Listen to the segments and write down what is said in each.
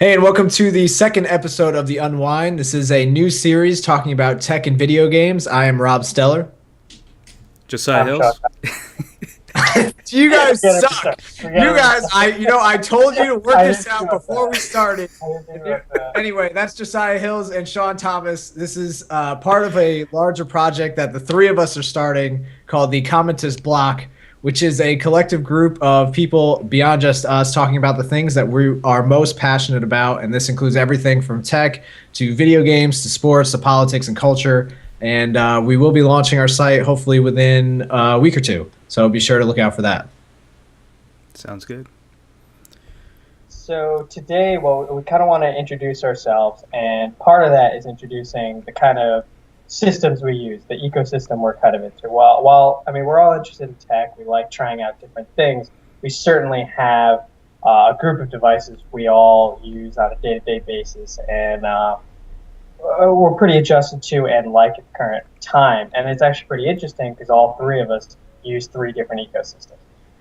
Hey, and welcome to the second episode of the Unwind. This is a new series talking about tech and video games. I am Rob Steller. Josiah I'm Hills. shocked. You guys Forget it, suck. forget You it. guys, I told you to work I this didn't out do it, before man. we started. I didn't interrupt that. Anyway, that's Josiah Hills and Sean Thomas. This is part of a larger project that the three of us are starting called the Commentist Bloc, which is a collective group of people beyond just us talking about the things that we are most passionate about. And this includes everything from tech to video games to sports to politics and culture. And we will be launching our site hopefully within a week or two. So be sure to look out for that. Sounds good. So today, well, we kind of want to introduce ourselves, and part of that is introducing the kind of systems we use, the ecosystem we're kind of into. While I mean, we're all interested in tech, we like trying out different things. We certainly have a group of devices we all use on a day-to-day basis, and we're pretty adjusted to and like at the current time. And it's actually pretty interesting because all three of us use three different ecosystems.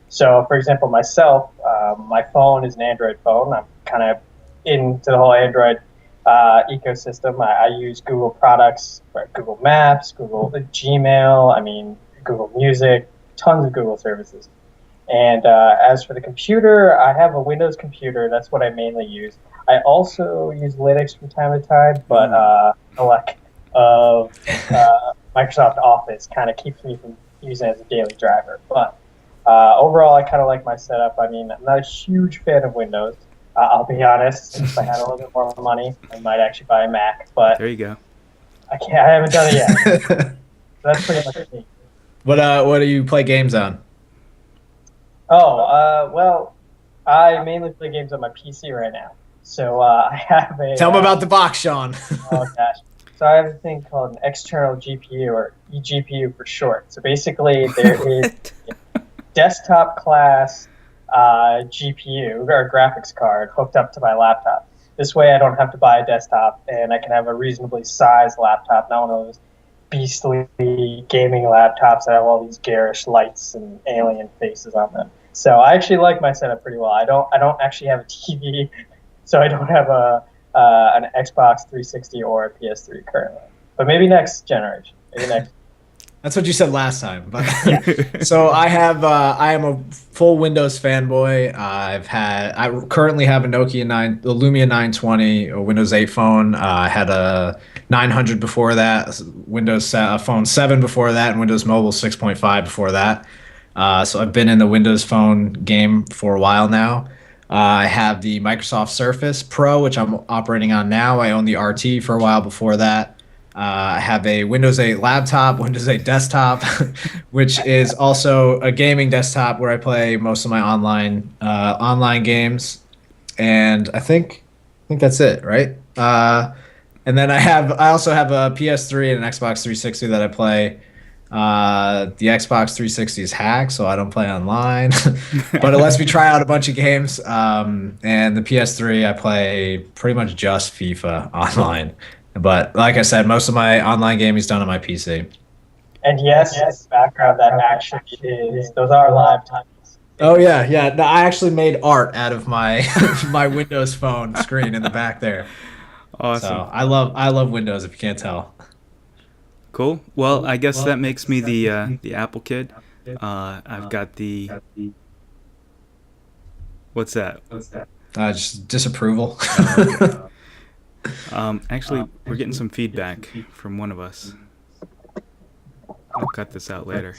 So, for example, myself, my phone is an Android phone. I'm kind of into the whole Android ecosystem. I use Google products, Google Maps, Google Gmail, Google Music, tons of Google services. And as for the computer, I have a Windows computer. That's what I mainly use. I also use Linux from time to time, but the lack of Microsoft Office kind of keeps me from using it as a daily driver. But overall, I kind of like my setup. I mean, I'm not a huge fan of Windows. I'll be honest. If I had a little bit more money, I might actually buy a Mac. But There you go. I haven't done it yet. That's pretty much me. What do you play games on? Well, I mainly play games on my PC right now. So I have a. Tell them about the box, Sean. Oh gosh. So I have a thing called an external GPU, or eGPU for short. So basically, there is a desktop class GPU or graphics card hooked up to my laptop. This way, I don't have to buy a desktop, and I can have a reasonably sized laptop, not one of those beastly gaming laptops that have all these garish lights and alien faces on them. So I actually like my setup pretty well. I don't actually have a TV, so I don't have an Xbox 360 or a PS3 currently. But maybe next generation. Maybe next. That's what you said last time. But Yeah. so I am a full Windows fanboy. I currently have a the Lumia 920, a Windows 8 phone. I had a 900 before that, Phone 7 before that, and Windows Mobile 6.5 before that. So I've been in the Windows Phone game for a while now. I have the Microsoft Surface Pro, which I'm operating on now. I owned the RT for a while before that. I have a Windows 8 laptop, Windows 8 desktop, which is also a gaming desktop where I play most of my online games, and I think that's it, right? And then I also have a PS3 and an Xbox 360 that I play. The Xbox 360 is hacked, so I don't play online, but it lets me try out a bunch of games. And the PS3, I play pretty much just FIFA online. But like I said, most of my online gaming is done on my PC. And yes, background that actually is, those are live titles. Oh yeah. No, I actually made art out of my my Windows Phone screen in the back there. Awesome. So I love Windows if you can't tell. Cool. Well, I guess that makes me the Apple kid. I've got the. What's that? Just disapproval. Actually, we're getting some feedback from one of us. I'll cut this out later.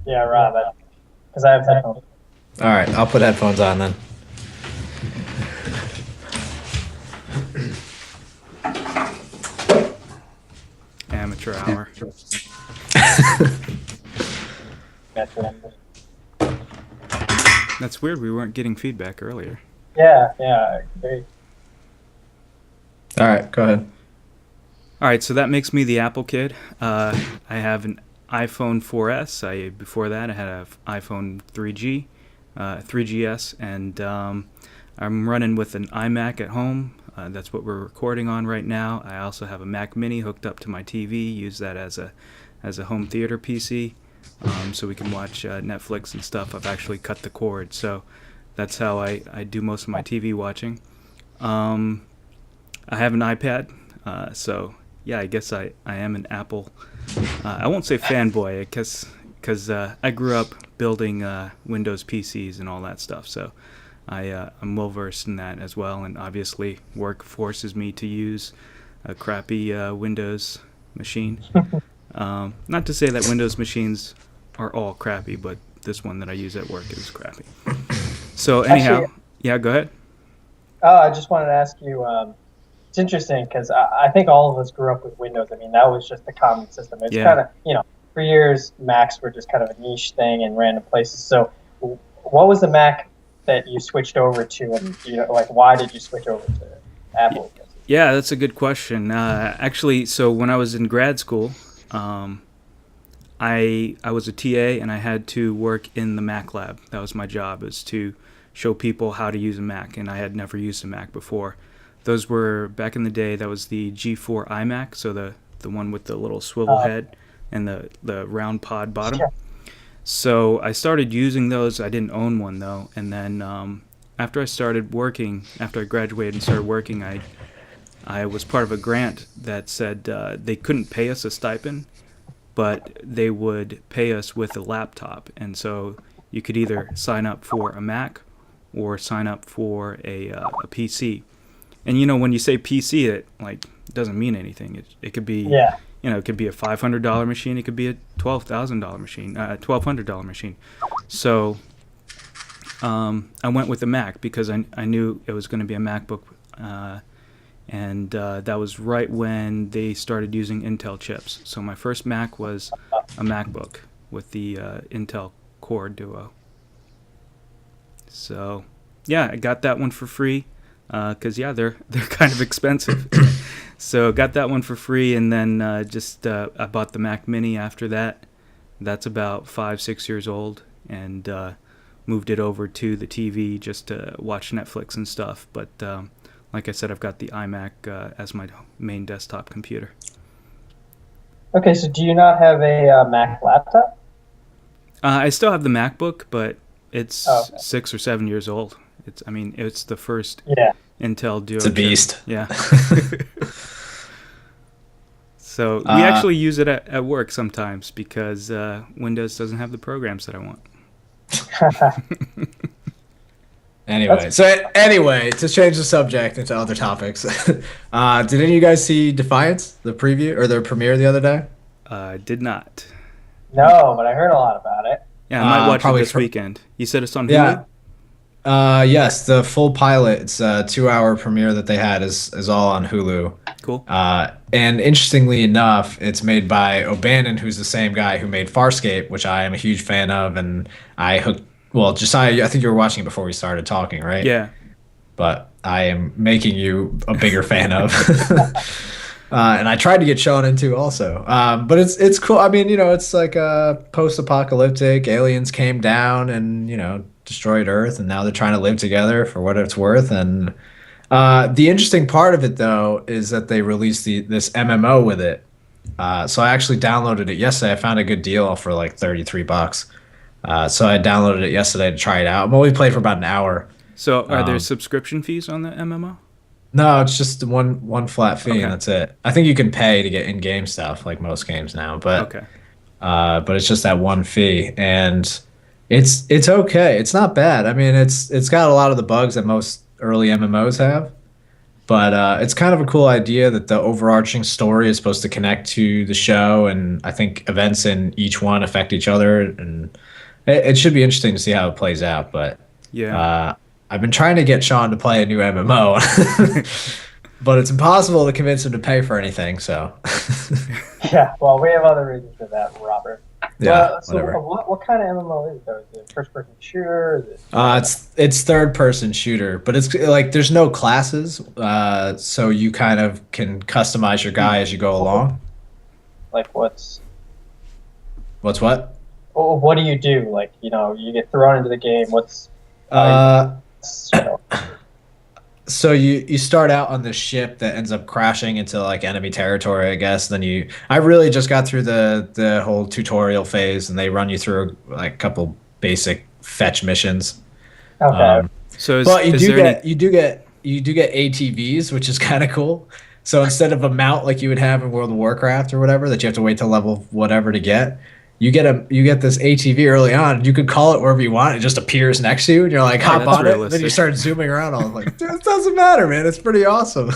Yeah, Rob, because I have headphones. All right, I'll put headphones on then. Amateur hour. That's weird. We weren't getting feedback earlier. Yeah, great. All right, go ahead. All right, so that makes me the Apple kid. I have an iPhone 4S. Before that, I had an iPhone 3G, 3GS, and I'm running with an iMac at home. That's what we're recording on right now. I also have a Mac Mini hooked up to my TV. Use that as a home theater PC, so we can watch Netflix and stuff. I've actually cut the cord, so that's how I do most of my TV watching. I have an iPad, so yeah, I guess I am an Apple. I won't say fanboy, because I grew up building Windows PCs and all that stuff, so I'm well versed in that as well. And obviously, work forces me to use a crappy Windows machine. Not to say that Windows machines are all crappy, but this one that I use at work is crappy. So anyhow, Actually, yeah, go ahead. I just wanted to ask you. It's interesting because I think all of us grew up with Windows. I mean, that was just the common system. It's Yeah. kind of, for years, Macs were just kind of a niche thing in random places. So, what was the Mac that you switched over to, and like, why did you switch over to Apple? Yeah, that's a good question. Actually, so when I was in grad school, I was a TA and I had to work in the Mac lab. That was my job, is to show people how to use a Mac, and I had never used a Mac before. Those were back in the day. That was the G4 iMac, so the one with the little swivel head and the round pod bottom. Sure. So I started using those. I didn't own one though, and then after I graduated and started working, I was part of a grant that said they couldn't pay us a stipend, but they would pay us with a laptop. And so you could either sign up for a Mac or sign up for a PC. And when you say PC, it doesn't mean anything. It could be it could be a $500 machine. It could be a $12,000 machine, $1,200 machine. So I went with the Mac because I knew it was going to be a MacBook. And that was right when they started using Intel chips. So my first Mac was a MacBook with the Intel Core Duo. So yeah, I got that one for free because they're kind of expensive. So got that one for free, and then I bought the Mac Mini after that. That's about 5-6 years old, and moved it over to the TV just to watch Netflix and stuff. But like I said, I've got the iMac as my main desktop computer. Okay, so do you not have a Mac laptop? I still have the MacBook, but it's Okay. 6 or 7 years old. It's the first Yeah. Intel Duo. It's a chip. beast. Yeah. So we actually use it at work sometimes because Windows doesn't have the programs that I want. Anyway, to change the subject into other topics, did any of you guys see Defiance, the preview or the premiere the other day? Did not. No, but I heard a lot about it. Yeah, I might watch it probably this weekend. You said it's on Hulu? Yeah. Yes, the full pilot. It's a 2-hour premiere that they had is all on Hulu. Cool. And interestingly enough, it's made by O'Bannon, who's the same guy who made Farscape, which I am a huge fan of, and Josiah, I think you were watching it before we started talking, right? Yeah. But I am making you a bigger fan of. And I tried to get Sean into also. But it's cool. I mean, it's like a post-apocalyptic. Aliens came down and, destroyed Earth, and now they're trying to live together for what it's worth. And the interesting part of it, though, is that they released this MMO with it. So I actually downloaded it yesterday. I found a good deal for like $33. So I downloaded it yesterday to try it out. I'm only played for about an hour. So are there subscription fees on the MMO? No, it's just one flat fee, Okay. and that's it. I think you can pay to get in-game stuff like most games now, but Okay. but it's just that one fee, and it's okay. It's not bad. I mean, it's got a lot of the bugs that most early MMOs have, but it's kind of a cool idea that the overarching story is supposed to connect to the show, and I think events in each one affect each other, and it should be interesting to see how it plays out. But Yeah. I've been trying to get Sean to play a new MMO, but it's impossible to convince him to pay for anything. So, Yeah, well, we have other reasons for that, Robert. yeah, So whatever. what kind of MMO is it, though? Is it first-person shooter? Is it, It's third-person shooter, but it's like there's no classes, so you kind of can customize your guy as you go along. like what's What? what do you do? Like, you get thrown into the game. What's So you start out on this ship that ends up crashing into like enemy territory, I guess. Then I really just got through the whole tutorial phase, and they run you through like a couple basic fetch missions. okay. So But you is do there get get ATVs, which is kind of cool. So instead of a mount like you would have in World of Warcraft or whatever that you have to wait till level whatever to get, you get this ATV early on. You could call it wherever you want. It just appears next to you, and you're like, Oh, hop that's on it. And then you realistic. start zooming around. I was like, dude, it doesn't matter, man. It's pretty awesome.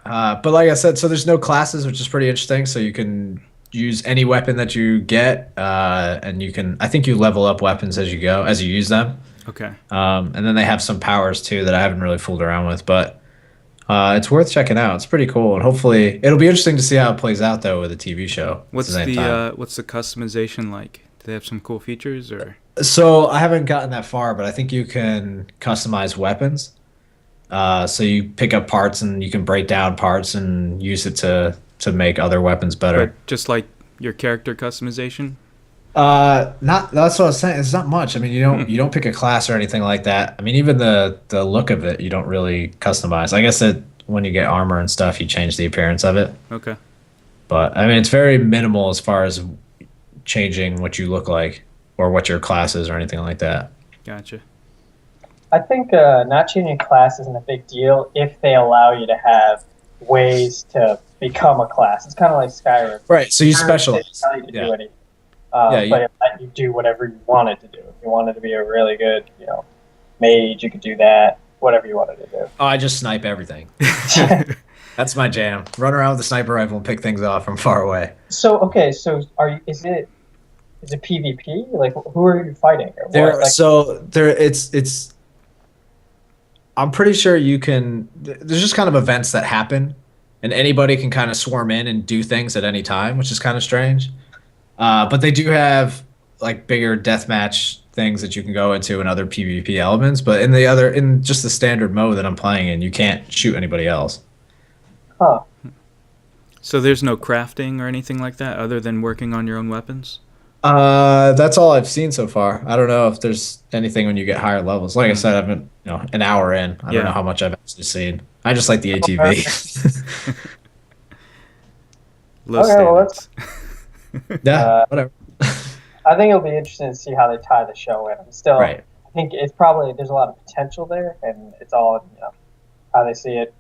But like I said, so there's no classes, which is pretty interesting. So you can use any weapon that you get, and you can. I think you level up weapons as you go, as you use them. Okay. And then they have some powers too that I haven't really fooled around with, but it's worth checking out. It's pretty cool, and hopefully it'll be interesting to see how it plays out though with a TV show. At What's the same time. what's the customization like? Do they have some cool features or? So I haven't gotten that far, but I think you can customize weapons. So you pick up parts and you can break down parts and use it to make other weapons better. But just like your character customization? Not that's what I was saying. It's not much. I mean, you don't pick a class or anything like that. I mean, even the look of it, you don't really customize. I guess that when you get armor and stuff, you change the appearance of it. Okay. But I mean, it's very minimal as far as changing what you look like or what your class is or anything like that. Gotcha. I think not changing class isn't a big deal if they allow you to have ways to become a class. It's kind of like Skyrim. Right. So you They specialize. tell you to Yeah. do anything. Yeah, But it let you do whatever you wanted to do. If you wanted to be a really good, mage, you could do that. Whatever you wanted to do. Oh, I just snipe everything. That's my jam. Run around with a sniper rifle and pick things off from far away. So okay, so is it PvP? Like, who are you fighting? Or There, what? Like, so there, it's. I'm pretty sure you can. There's just kind of events that happen, and anybody can kind of swarm in and do things at any time, which is kind of strange. But they do have like bigger deathmatch things that you can go into and other PvP elements. But in just the standard mode that I'm playing in, you can't shoot anybody else. huh? So there's no crafting or anything like that other than working on your own weapons? That's all I've seen so far. I don't know if there's anything when you get higher levels. Like I said, I've been, an hour in. I don't know how much I've actually seen. I just like the ATV. Low Okay, well, standards. Yeah, whatever. I think it'll be interesting to see how they tie the show in. Right. I think it's probably there's a lot of potential there, and it's all how they see it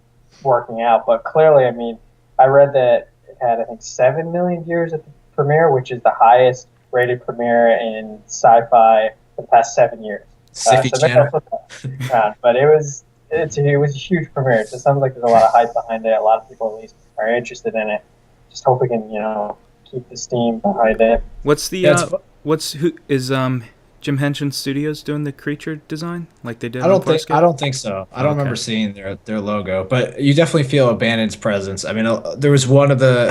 working out. But clearly, I mean, I read that it had I think 7 million viewers at the premiere, which is the highest rated premiere in sci-fi for the past 7 years. Siffy So maybe channel. I'll flip that around. But it was a huge premiere. So it sounds like there's a lot of hype behind it. A lot of people at least are interested in it. Just hope we can keep the steam behind it. What's the Yeah, it's who is Jim Henson Studios doing the creature design like they did I on don't think Farscape? I don't think so. I don't Okay. remember seeing their logo, but you definitely feel Abandoned's presence. I mean, there was one of the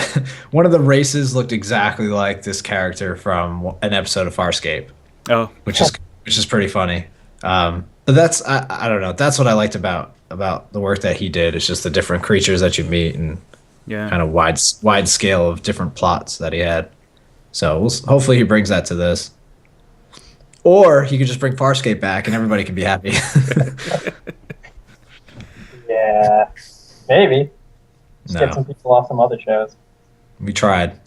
one of the races looked exactly like this character from an episode of Farscape, Oh, which is pretty funny. But that's I don't know. That's what I liked about the work that he did. It's just the different creatures that you meet and yeah. kind of wide scale of different plots that he had. So hopefully he brings that to this. Or he could just bring Farscape back and everybody can be happy. Yeah, maybe. Just No. get some people off some other shows. We tried.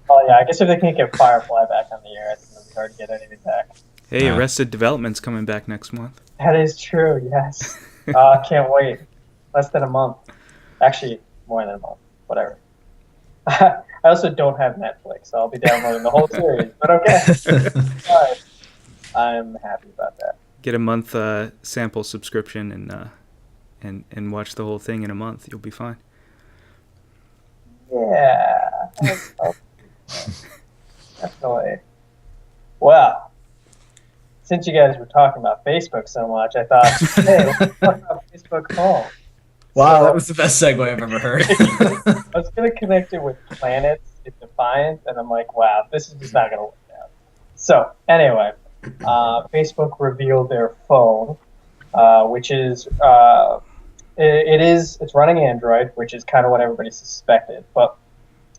Oh yeah, I guess if they can't get Firefly back on the air, I think it'll be hard to get anything back. Hey, Uh, Arrested Development's coming back next month. That is true. Yes. I can't wait. Less than a month. Actually, more than a month. Whatever. I also don't have Netflix, so I'll be downloading the whole series. But okay. All right. I'm happy about that. Get a month sample subscription and watch the whole thing in a month. You'll be fine. Yeah. Definitely. Well, since you guys were talking about Facebook so much, I thought, hey, let's talk about Facebook Home. Wow, So- that was the best segue I've ever heard. I was going to connect it with planets in Defiance, and I'm like, wow, this is just not going to work out. So, anyway, Facebook revealed their phone, which is, it's running Android, which is kind of what everybody suspected. But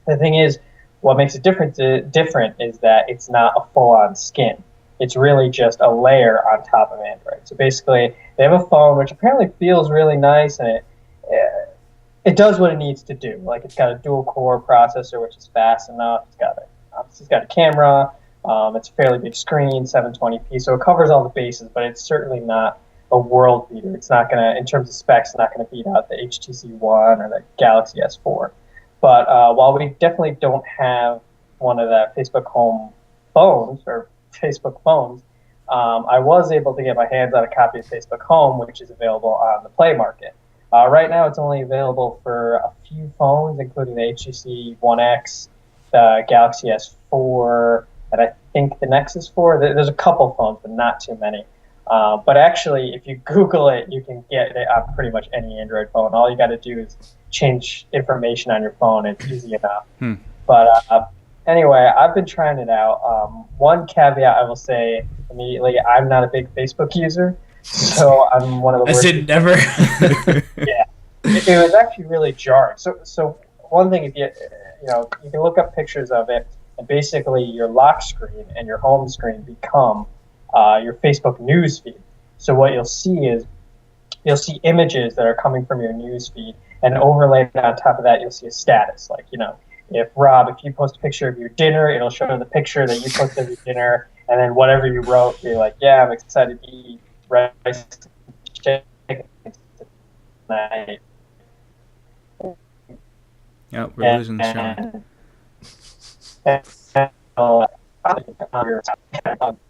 the thing is, what makes it different is that it's not a full-on skin. It's really just a layer on top of Android. So basically, they have a phone which apparently feels really nice, and it does what it needs to do. Like, it's got a dual-core processor, which is fast enough. It's got a camera. It's a fairly big screen, 720p, so it covers all the bases, but it's certainly not a world beater. It's not gonna, in terms of specs, it's not gonna beat out the HTC One or the Galaxy S4. But while we definitely don't have one of the Facebook Home phones or Facebook phones, I was able to get my hands on a copy of Facebook Home, which is available on the Play Market. Right now, it's only available for a few phones, including the HTC One X, the Galaxy S4, and I think the Nexus 4. There's a couple phones, but not too many. But actually, if you Google it, you can get it on pretty much any Android phone. All you got to do is change information on your phone. It's easy enough. But anyway, I've been trying it out. One caveat I will say immediately, I'm not a big Facebook user, so I'm one of the worst. I said never. Yeah, it was actually really jarring. So one thing, if you can look up pictures of it, and basically your lock screen and your home screen become your Facebook news feed. So what you'll see is images that are coming from your news feed, and overlaid on top of that, you'll see a status. Like, if you post a picture of your dinner, it'll show the picture that you posted of your dinner, and then whatever you wrote, you're like, yeah, I'm excited to eat rice and chicken tonight. Yeah, we're losing the show.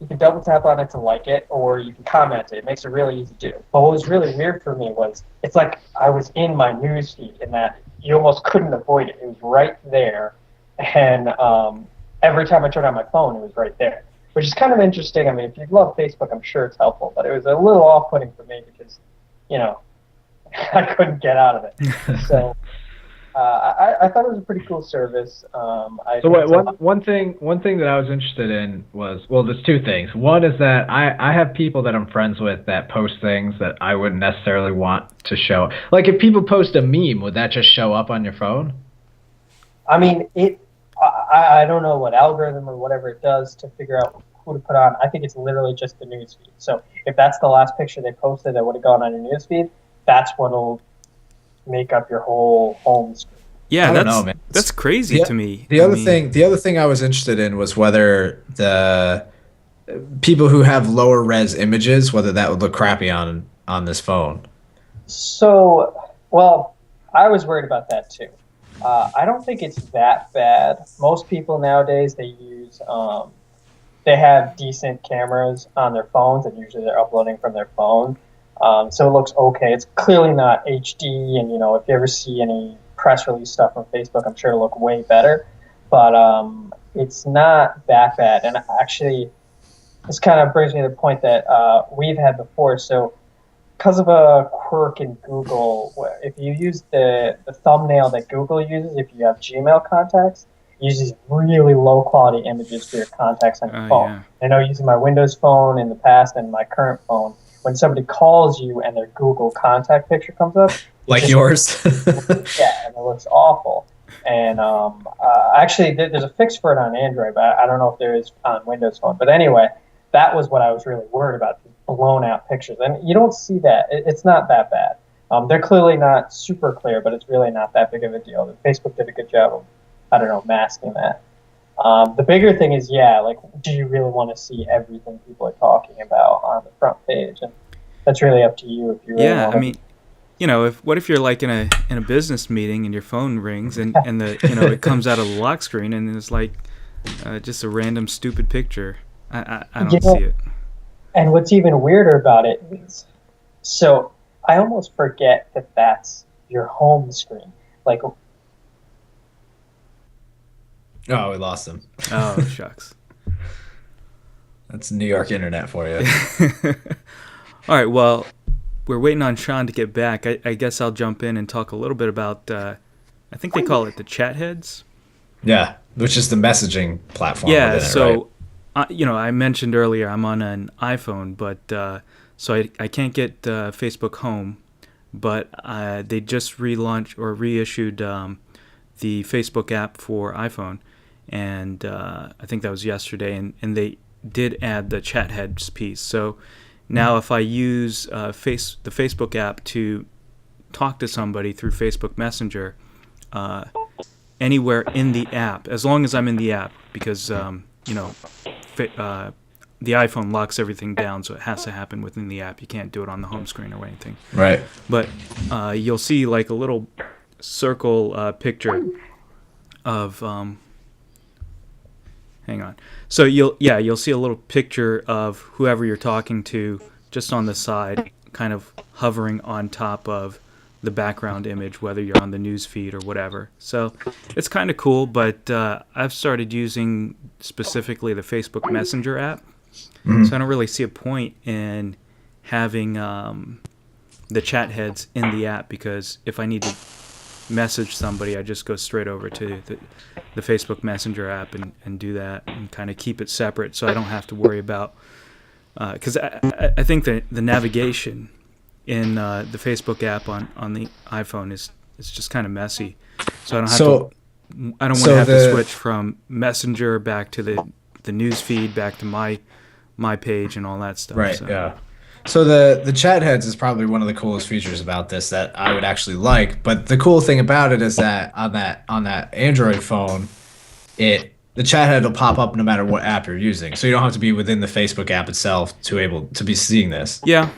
You can double tap on it to like it, or you can comment it. It makes it really easy to do. But what was really weird for me was it's like I was in my news feed, in that you almost couldn't avoid it. It was right there, and every time I turned on my phone, it was right there, which is kind of interesting. I mean, if you love Facebook, I'm sure it's helpful, but it was a little off-putting for me because, I couldn't get out of it. So I thought it was a pretty cool service. One thing that I was interested in was, well, there's two things. One is that I have people that I'm friends with that post things that I wouldn't necessarily want to show. Like, if people post a meme, would that just show up on your phone? I mean, I don't know what algorithm or whatever it does to figure out who to put on. I think it's literally just the news feed. So if that's the last picture they posted that would have gone on your news feed, that's what'll make up your whole home screen. Yeah, that's crazy to me. The other thing I was interested in was whether the people who have lower res images, whether that would look crappy on this phone. So, well, I was worried about that too. I don't think it's that bad. Most people nowadays, they have decent cameras on their phones, and usually they're uploading from their phone. So it looks okay. It's clearly not HD, and if you ever see any press release stuff from Facebook, I'm sure it'll look way better. But it's not that bad. And actually, this kind of brings me to the point that we've had before. So because of a quirk in Google, if you use the thumbnail that Google uses, if you have Gmail contacts, it uses really low-quality images for your contacts on your phone. Yeah. I know using my Windows phone in the past and my current phone, when somebody calls you and their Google contact picture comes up, like yours, yeah, and it looks awful. And actually, there's a fix for it on Android, but I don't know if there is on Windows Phone. But anyway, that was what I was really worried about, these blown-out pictures. And you don't see that. It's not that bad. They're clearly not super clear, but it's really not that big of a deal. Facebook did a good job of, masking that. The bigger thing is, do you really want to see everything people are talking about on the front page? And that's really up to you if you really want to. I mean, what if you're like in a business meeting and your phone rings and the it comes out of the lock screen and it's like just a random stupid picture. I don't see it. And what's even weirder about it is, so I almost forget that that's your home screen. Like, oh, we lost him. Oh, shucks. That's New York internet for you. All right, well, we're waiting on Sean to get back. I guess I'll jump in and talk a little bit about, I think they call it the chat heads. Yeah, which is the messaging platform. Yeah, within it, so, right? I mentioned earlier I'm on an iPhone, but so I can't get Facebook Home, but they just relaunched or reissued the Facebook app for iPhone, and I think that was yesterday, and they did add the chat heads piece. So now if I use the Facebook app to talk to somebody through Facebook Messenger, anywhere in the app, as long as I'm in the app, because the iPhone locks everything down, so it has to happen within the app. You can't do it on the home screen or anything. Right. But you'll see like a little circle picture of hang on. So you'll see a little picture of whoever you're talking to just on the side, kind of hovering on top of the background image, whether you're on the news feed or whatever. So it's kind of cool, but I've started using specifically the Facebook Messenger app. Mm-hmm. So I don't really see a point in having the chat heads in the app, because if I need to message somebody, I just go straight over to the Facebook Messenger app and do that, and kind of keep it separate, so I don't have to worry about, because I think that the navigation in the Facebook app on the iPhone is just kind of messy, so I don't want to have to switch from Messenger back to the news feed, back to my page and all that stuff. Right. So. Yeah. So the chat heads is probably one of the coolest features about this that I would actually like. But the cool thing about it is that on that Android phone, the chat head will pop up no matter what app you're using. So you don't have to be within the Facebook app itself to be seeing this. Yeah.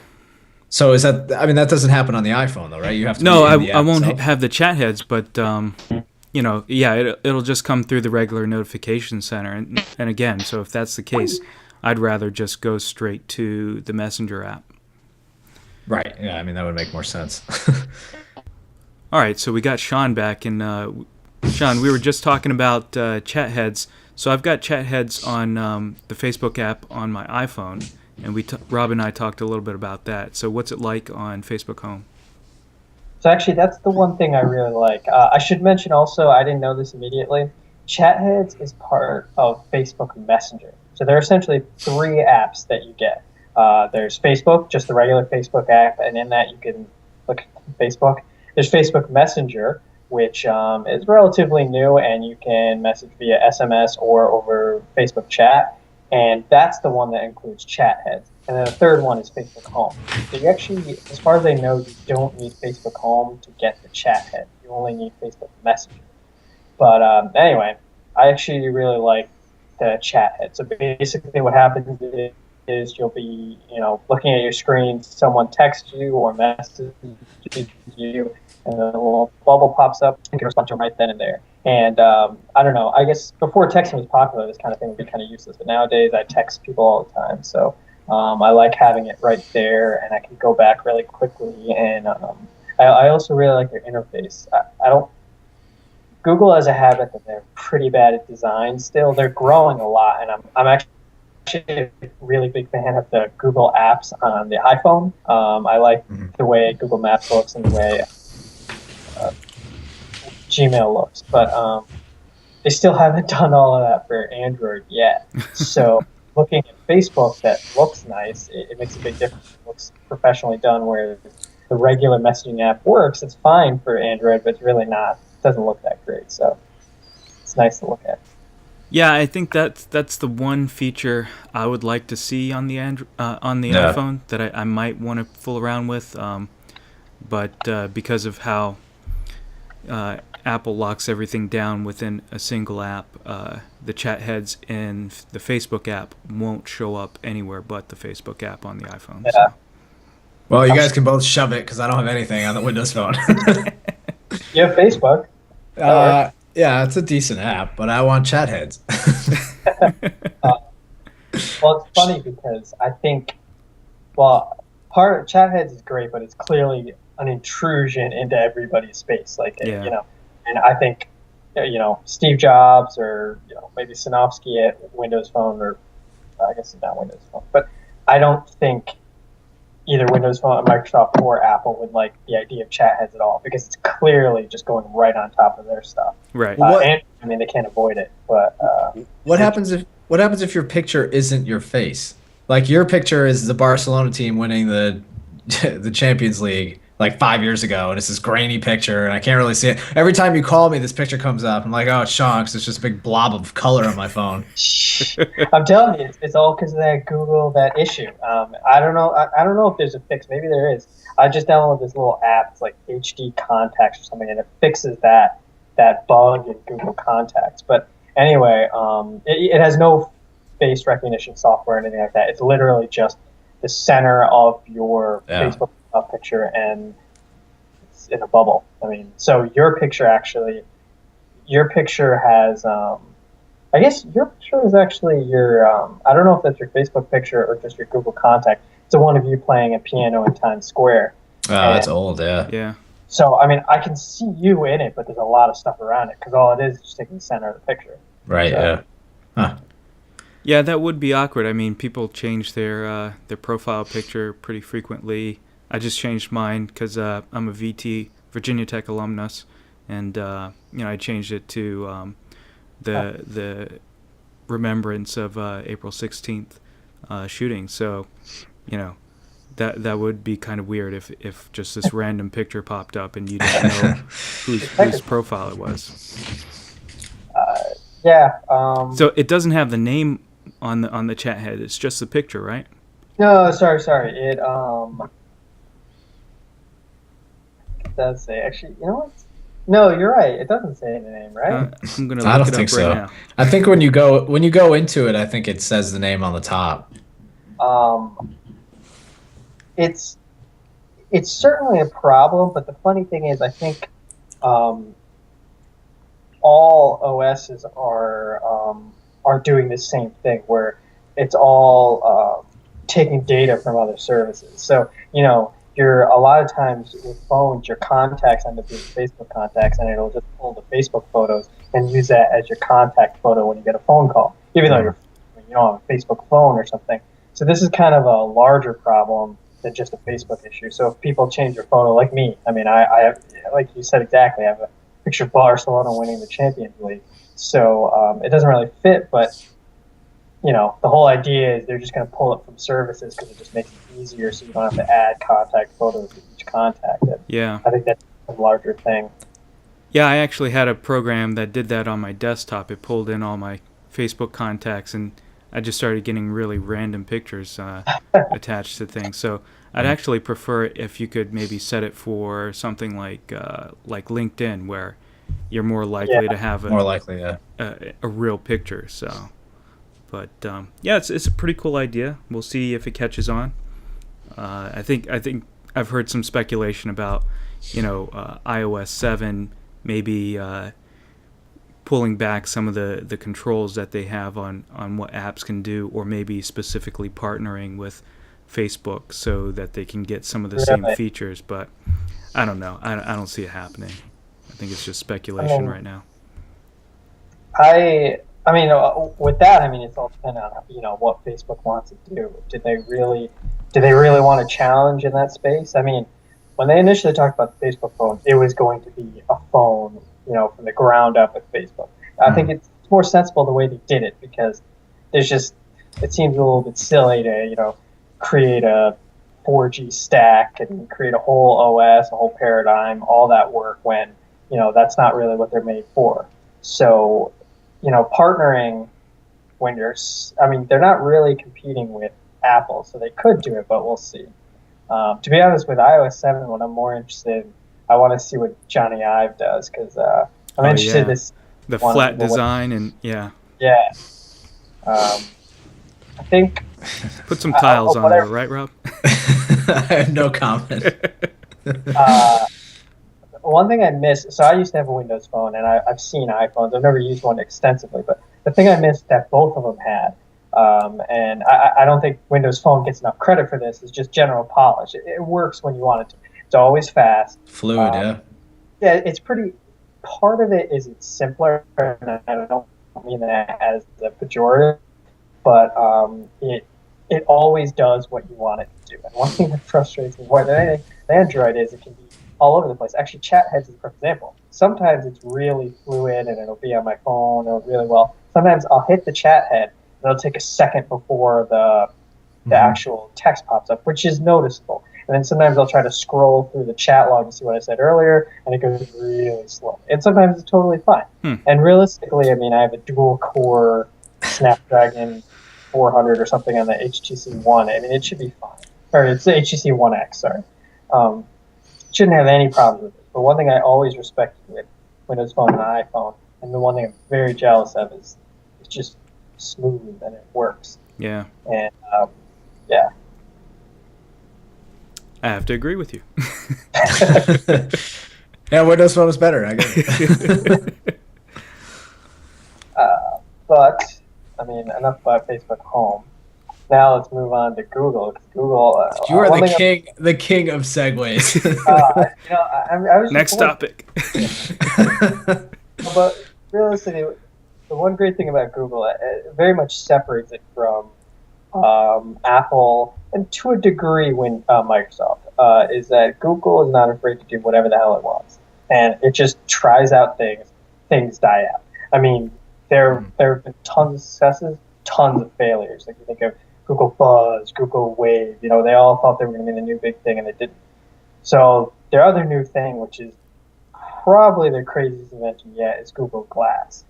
So that doesn't happen on the iPhone though, right? You have to. No, be in the app I won't itself. have the chat heads, but it'll just come through the regular notification center, and again, so if that's the case, I'd rather just go straight to the Messenger app. Right. Yeah. I mean, that would make more sense. All right, so we got Sean back, and Sean, we were just talking about chat heads. So I've got chat heads on the Facebook app on my iPhone, and Rob and I talked a little bit about that. So what's it like on Facebook Home? So actually, that's the one thing I really like. I should mention also, I didn't know this immediately, chat heads is part of Facebook Messenger. So there are essentially 3 apps that you get. There's Facebook, just the regular Facebook app, and in that you can look at Facebook. There's Facebook Messenger, which is relatively new, and you can message via SMS or over Facebook chat, and that's the one that includes chat heads. And then the third one is Facebook Home. So you actually, as far as I know, you don't need Facebook Home to get the chat head. You only need Facebook Messenger. But anyway, I actually really like the chat head. So basically what happens is you'll be, looking at your screen, someone texts you or messages you, and a little bubble pops up, and you can respond to them right then and there. And I don't know, I guess before texting was popular, this kind of thing would be kind of useless, but nowadays I text people all the time, so I like having it right there, and I can go back really quickly, and I also really like their interface. Google has a habit that they're pretty bad at design still. They're growing a lot, and I'm actually a really big fan of the Google apps on the iPhone. I like the way Google Maps looks and the way Gmail looks, but they still haven't done all of that for Android yet. So looking at Facebook that looks nice, it makes a big difference. It looks professionally done, where the regular messaging app works. It's fine for Android, but it's really not. Doesn't look that great, so it's nice to look at. Yeah, I think that's the one feature I would like to see on the iPhone that I might want to fool around with, but because of how Apple locks everything down within a single app, the chat heads in the Facebook app won't show up anywhere but the Facebook app on the iPhone. Yeah. So. Well, you guys can both shove it because I don't have anything on the Windows phone. You have Facebook? Yeah, it's a decent app, but I want chat heads. Well, it's funny because I think, chat heads is great, but it's clearly an intrusion into everybody's space. And I think, Steve Jobs or, maybe Sinofsky at Windows Phone, or I guess it's not Windows Phone, but I don't think either Windows Phone, Microsoft, or Apple would like the idea of chat heads at all, because it's clearly just going right on top of their stuff. Right. And they can't avoid it. But what happens if your picture isn't your face? Like, your picture is the Barcelona team winning the Champions League like 5 years ago, and it's this grainy picture, and I can't really see it. Every time you call me, this picture comes up. I'm like, oh, it's Sean, 'cause it's just a big blob of color on my phone. I'm telling you, it's all because of that issue. I don't know. I don't know if there's a fix. Maybe there is. I just downloaded this little app. It's like HD Contacts or something, and it fixes that bug in Google Contacts. But anyway, it has no face recognition software or anything like that. It's literally just the center of your Facebook picture, and it's in a bubble. I mean, so your picture has, I guess your picture is actually your, I don't know if that's your Facebook picture or just your Google contact. It's the one of you playing a piano in Times Square. Oh, that's old, yeah. Yeah. So, I mean, I can see you in it, but there's a lot of stuff around it because all it is just taking the center of the picture. Right, so. Yeah. Huh. Yeah, that would be awkward. I mean, people change their profile picture pretty frequently. I just changed mine because I'm a VT, Virginia Tech alumnus, and I changed it to the remembrance of April 16th shooting. So, that would be kind of weird if just this random picture popped up and you didn't know whose profile it was. Yeah. So it doesn't have the name on the chat head. It's just the picture, right? No, sorry. It does say, actually. You know what? No, you're right. It doesn't say the name, right? I'm gonna. I look don't it think up so. Right now. I think when you go into it, I think it says the name on the top. It's certainly a problem, but the funny thing is, I think all OSs are doing the same thing, where it's all taking data from other services. So you're a lot of times with phones, your contacts end up being Facebook contacts, and it'll just pull the Facebook photos and use that as your contact photo when you get a phone call, even though you don't have a Facebook phone or something. So this is kind of a larger problem than just a Facebook issue. So if people change their photo, like me, I mean, I have, like you said exactly, I have a picture of Barcelona winning the Champions League. So it doesn't really fit, but the whole idea is they're just going to pull it from services because it just makes it easier, so you don't have to add contact photos with each contact. Yeah. I think that's a larger thing. Yeah, I actually had a program that did that on my desktop. It pulled in all my Facebook contacts, and I just started getting really random pictures attached to things. So I'd actually prefer if you could maybe set it for something like LinkedIn, where you're more likely to have a real picture. So. But it's a pretty cool idea. We'll see if it catches on. I think I've heard some speculation about iOS 7 maybe pulling back some of the controls that they have on what apps can do, or maybe specifically partnering with Facebook so that they can get some of the same features. But I don't know. I don't see it happening. I think it's just speculation right now. I mean, with that, I mean, it's all dependent on what Facebook wants to do. Do they really want to challenge in that space? I mean, when they initially talked about the Facebook phone, it was going to be a phone, from the ground up with Facebook. I think it's more sensible the way they did it, because it seems a little bit silly to create a 4G stack and create a whole OS, a whole paradigm, all that work when that's not really what they're made for. So. Partnering when they're not really competing with Apple, so they could do it, but we'll see. To be honest, with iOS 7, what I'm more interested in, I want to see what Johnny Ive does, because I'm interested in this. The flat design and Yeah. I think. Put some tiles on there, right, Rob? I have no comment. One thing I miss, so I used to have a Windows phone, and I've seen iPhones. I've never used one extensively, but the thing I missed that both of them had, and I don't think Windows Phone gets enough credit for this, is just general polish. It works when you want it to. It's always fast. Fluid, yeah. Yeah, it's pretty. Part of it is it's simpler, and I don't mean that as the pejorative, but it always does what you want it to do. And one thing that frustrates me more than anything with Android is it can be all over the place. Actually, chat heads is a perfect example. Sometimes it's really fluid and it'll be on my phone, it'll really well. Sometimes I'll hit the chat head and it'll take a second before the actual text pops up, which is noticeable. And then sometimes I'll try to scroll through the chat log to see what I said earlier, and it goes really slow. And sometimes it's totally fine. And realistically, I mean, I have a dual-core Snapdragon 400 or something on the HTC One. I mean, it should be fine. Or it's the HTC One X, sorry. Shouldn't have any problems with it. But one thing I always respected with Windows Phone and iPhone, and the one thing I'm very jealous of, is just smooth and it works. Yeah. And yeah. I have to agree with you. Yeah, Windows Phone is better. I get it. But I mean, enough about Facebook Home. Now let's move on to Google. 'Cause Google, You are the king of segues. I was Next topic. But realistically, the one great thing about Google, it very much separates it from Apple and to a degree when Microsoft, is that Google is not afraid to do whatever the hell it wants, and it just tries out things. Things die out. I mean, there have been tons of successes, tons of failures. Like you think of Google Buzz, Google Wave. They all thought they were going to be the new big thing, and they didn't. So their other new thing, which is probably their craziest invention yet, is Google Glass.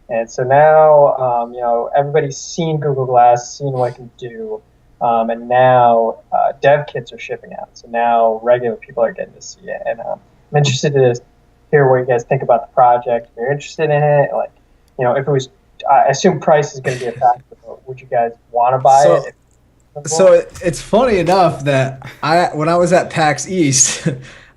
And so now, everybody's seen Google Glass, seen what it can do, and now dev kits are shipping out. So now regular people are getting to see it. And I'm interested to hear what you guys think about the project. If you're interested in it, if it was, I assume price is going to be a factor, but would you guys want to buy it? So it's funny enough that when I was at PAX East,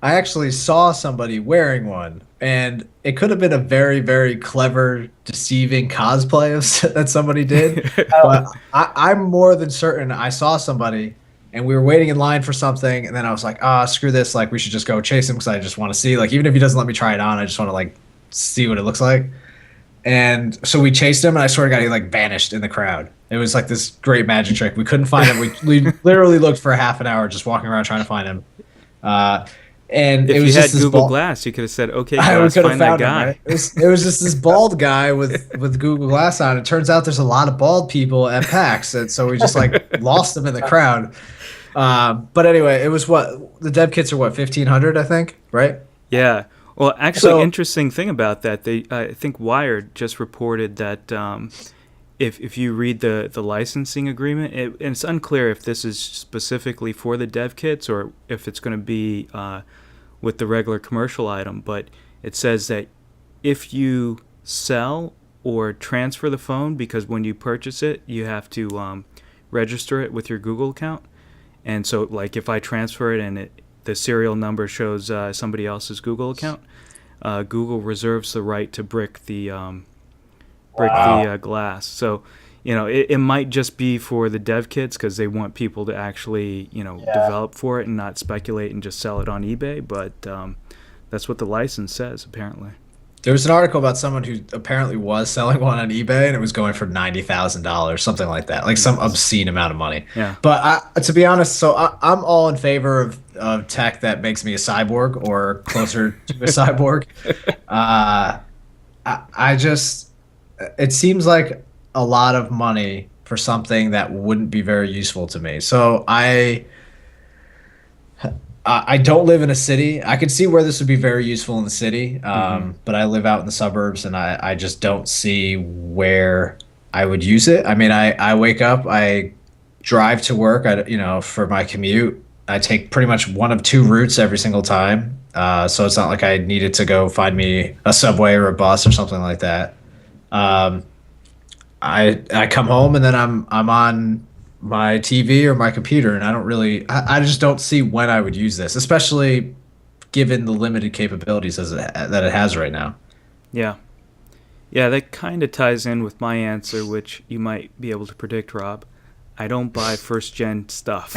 I actually saw somebody wearing one, and it could have been a very, very clever, deceiving cosplay that somebody did. But I'm more than certain I saw somebody, and we were waiting in line for something, and then I was like, screw this, we should just go chase him because I just want to see, even if he doesn't let me try it on, I just want to see what it looks like. And so we chased him, and I swear to God, he vanished in the crowd. It was this great magic trick. We couldn't find him. We literally looked for half an hour just walking around trying to find him. And if it was you just had Google Glass, you could have said, "Okay, guys, find that guy." Him, right? It was just this bald guy with Google Glass on. It turns out there's a lot of bald people at PAX, and so we just lost them in the crowd. But anyway, it was the dev kits are 1,500, I think, right? Yeah. Well, actually, interesting thing about that, I think Wired just reported that if you read the licensing agreement, it's unclear if this is specifically for the dev kits or if it's going to be with the regular commercial item. But it says that if you sell or transfer the phone, because when you purchase it, you have to register it with your Google account. And so, if I transfer it and the serial number shows somebody else's Google account, Google reserves the right to brick the glass. So, it might just be for the dev kits because they want people to actually, develop for it and not speculate and just sell it on eBay. But that's what the license says, apparently. There was an article about someone who apparently was selling one on eBay, and it was going for $90,000, something like that, some obscene amount of money. Yeah. But to be honest, so I'm all in favor of tech that makes me a cyborg or closer to a cyborg. It seems like a lot of money for something that wouldn't be very useful to me. So I don't live in a city. I could see where this would be very useful in the city, but I live out in the suburbs, and I just don't see where I would use it. I mean, I wake up, I drive to work, for my commute. I take pretty much one of two routes every single time, so it's not like I needed to go find me a subway or a bus or something like that. I come home, and then I'm on my TV or my computer, and I just don't see when I would use this, especially given the limited capabilities that it has right now. Yeah, that kind of ties in with my answer, which you might be able to predict, Rob. I don't buy first-gen stuff.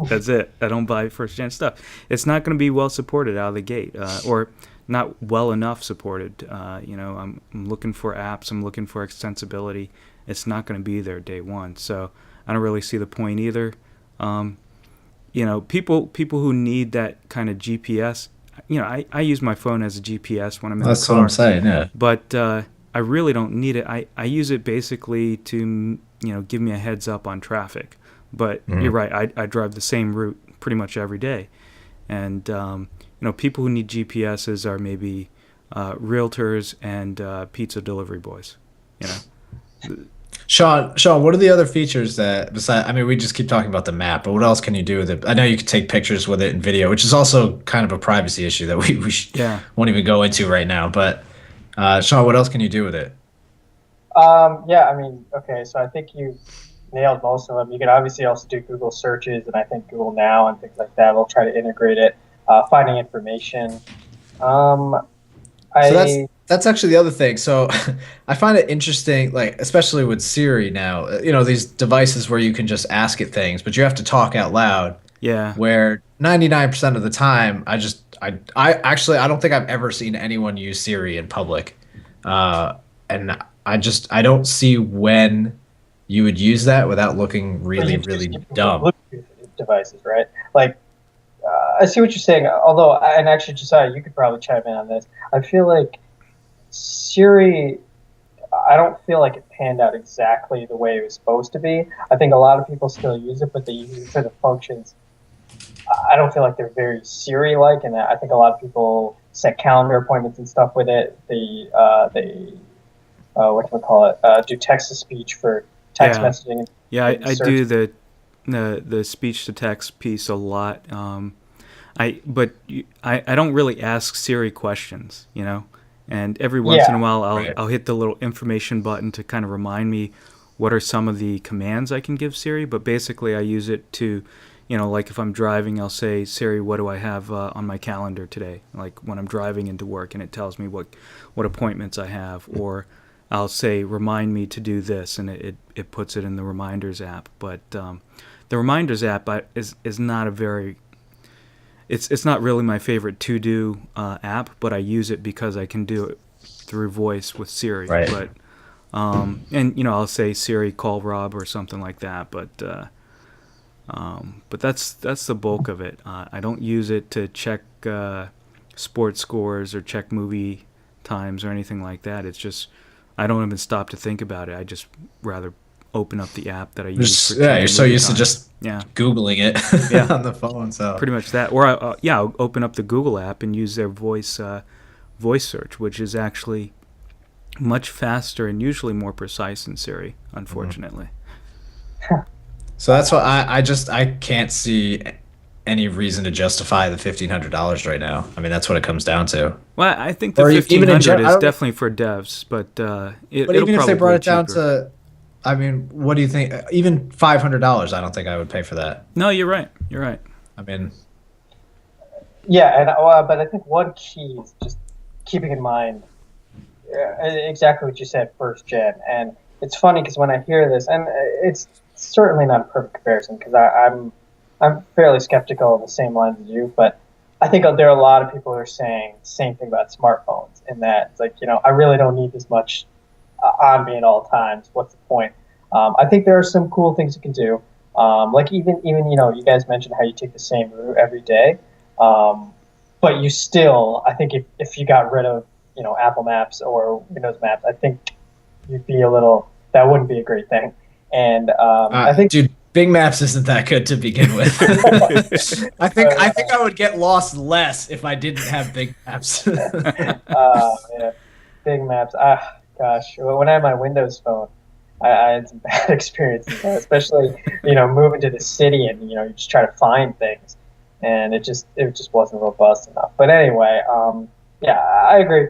That's it. I don't buy first-gen stuff. It's not going to be well supported out of the gate, or not well enough supported. I'm looking for apps. I'm looking for extensibility. It's not going to be there day one. So I don't really see the point either. People who need that kind of GPS. I use my phone as a GPS when I'm in the car. That's what I'm saying. Yeah. But I really don't need it. I use it basically to give me a heads up on traffic. But you're right. I drive the same route pretty much every day, and people who need GPSs are maybe realtors and pizza delivery boys. Sean, what are the other features that we just keep talking about the map, but what else can you do with it? I know you can take pictures with it and video, which is also kind of a privacy issue that we won't even go into right now. But Sean, what else can you do with it? Yeah, I mean, okay, so I think you nailed most of them. You can obviously also do Google searches, and I think Google Now and things like that will try to integrate it. Finding information. Um, So that's I that's actually the other thing. So I find it interesting, like especially with Siri now, these devices where you can just ask it things, but you have to talk out loud. Yeah. Where 99% of the time, I actually I don't think I've ever seen anyone use Siri in public, and I don't see when you would use that without looking But really you just really keep them with dumb. Bluetooth devices, right? Like, I see what you're saying. Although, and actually, Josiah, you could probably chime in on this. I feel like Siri. I don't feel like it panned out exactly the way it was supposed to be. I think a lot of people still use it, but they use it for the functions. I don't feel like they're very Siri-like, and I think a lot of people set calendar appointments and stuff with it. They what do we call it? Do text to speech for text Yeah. messaging Yeah, and I search. do the speech to text piece a lot. I don't really ask Siri questions, you know. And every once in a Yeah, while, Right. I'll hit the little information button to kind of remind me what are some of the commands I can give Siri. But basically, I use it to, like if I'm driving, I'll say, Siri, what do I have on my calendar today? Like when I'm driving into work, and it tells me what appointments I have, or I'll say, remind me to do this, and it puts it in the reminders app. But the reminders app is not a very it's not really my favorite to do app, but I use it because I can do it through voice with Siri. Right. And I'll say Siri call Rob or something like that. But that's the bulk of it. I don't use it to check sports scores or check movie times or anything like that. It's just I don't even stop to think about it. I just rather open up the app that I use for Yeah, you're checking so movie used to times. just Yeah, Googling it yeah, on the phone. So pretty much that. Or I'll open up the Google app and use their voice search, which is actually much faster and usually more precise than Siri. Unfortunately. so that's why I can't see any reason to justify the $1,500 right now. I mean, that's what it comes down to. Well, I think the Or even in 1500 general, I is don't. definitely for devs, but But it'll even if they brought probably it down cheaper. to, I mean, what do you think? Even $500, I don't think I would pay for that. No, you're right. You're right. I mean, yeah, and but I think one key is just keeping in mind exactly what you said, first gen. And it's funny because when I hear this, and it's certainly not a perfect comparison because I'm fairly skeptical of the same lines as you, but I think there are a lot of people who are saying the same thing about smartphones. In that it's like I really don't need this much on me at all times. What's the point? I think there are some cool things you can do. Like even you guys mentioned how you take the same route every day. Um, but you still, I think if you got rid of Apple Maps or Windows Maps, I think you'd be a little that wouldn't be a great thing. And I think dude, Bing Maps isn't that good to begin with. I think I would get lost less if I didn't have Bing Maps. yeah, Big Maps. Gosh, when I had my Windows phone, I had some bad experiences, especially moving to the city and you just try to find things, and it just wasn't robust enough. But anyway, yeah, I agree.